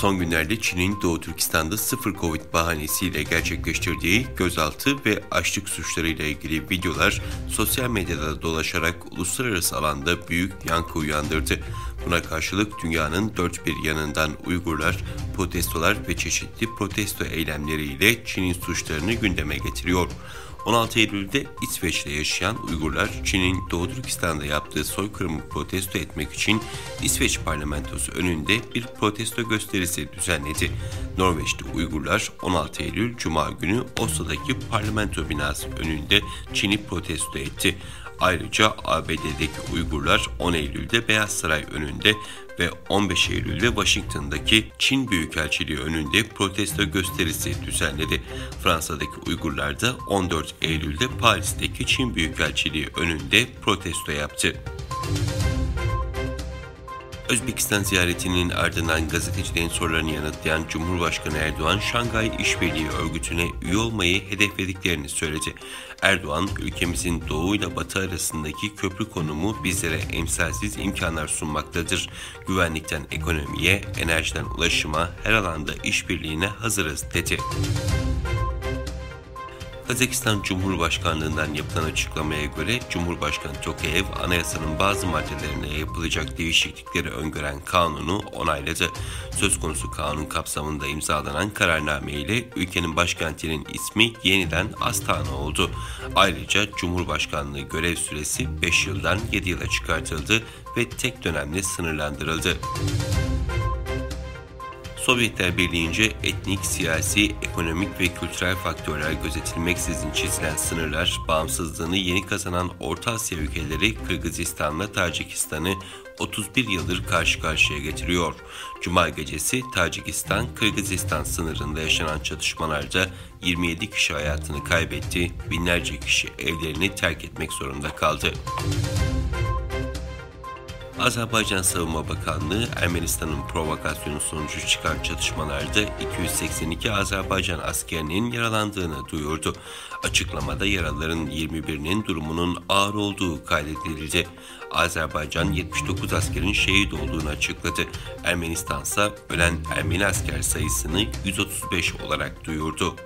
Son günlerde Çin'in Doğu Türkistan'da sıfır Covid bahanesiyle gerçekleştirdiği gözaltı ve açlık suçlarıyla ilgili videolar sosyal medyada dolaşarak uluslararası alanda büyük yankı uyandırdı. Buna karşılık dünyanın dört bir yanından Uygurlar protestolar ve çeşitli protesto eylemleriyle Çin'in suçlarını gündeme getiriyor. 16 Eylül'de İsveç'te yaşayan Uygurlar, Çin'in Doğu Türkistan'da yaptığı soykırımı protesto etmek için İsveç parlamentosu önünde bir protesto gösterisi düzenledi. Norveç'te Uygurlar 16 Eylül Cuma günü Oslo'daki parlamento binası önünde Çin'i protesto etti. Ayrıca ABD'deki Uygurlar 10 Eylül'de Beyaz Saray önünde ve 15 Eylül'de Washington'daki Çin Büyükelçiliği önünde protesto gösterisi düzenledi. Fransa'daki Uygurlar da 14 Eylül'de Paris'teki Çin Büyükelçiliği önünde protesto yaptı. Özbekistan ziyaretinin ardından gazetecilerin sorularını yanıtlayan Cumhurbaşkanı Erdoğan, Şanghay İşbirliği Örgütü'ne üye olmayı hedeflediklerini söyledi. Erdoğan, ülkemizin doğu ile batı arasındaki köprü konumu bizlere emsalsiz imkanlar sunmaktadır. Güvenlikten ekonomiye, enerjiden ulaşıma, her alanda işbirliğine hazırız, dedi. Kazakistan Cumhurbaşkanlığından yapılan açıklamaya göre Cumhurbaşkanı Tokayev anayasanın bazı maddelerine yapılacak değişiklikleri öngören kanunu onayladı. Söz konusu kanun kapsamında imzalanan kararname ile ülkenin başkentinin ismi yeniden Astana oldu. Ayrıca Cumhurbaşkanlığı görev süresi 5 yıldan 7 yıla çıkartıldı ve tek dönemle sınırlandırıldı. Sovyetler Birliği'nce etnik, siyasi, ekonomik ve kültürel faktörler gözetilmeksizin çizilen sınırlar, bağımsızlığını yeni kazanan Orta Asya ülkeleri Kırgızistan'la Tacikistan'ı 31 yıldır karşı karşıya getiriyor. Cuma gecesi Tacikistan-Kırgızistan sınırında yaşanan çatışmalarda 27 kişi hayatını kaybetti, binlerce kişi evlerini terk etmek zorunda kaldı. Azerbaycan Savunma Bakanlığı, Ermenistan'ın provokasyonu sonucu çıkan çatışmalarda 282 Azerbaycan askerinin yaralandığını duyurdu. Açıklamada yaralıların 21'inin durumunun ağır olduğu kaydedildi. Azerbaycan 79 askerin şehit olduğunu açıkladı. Ermenistan ise ölen Ermeni asker sayısını 135 olarak duyurdu.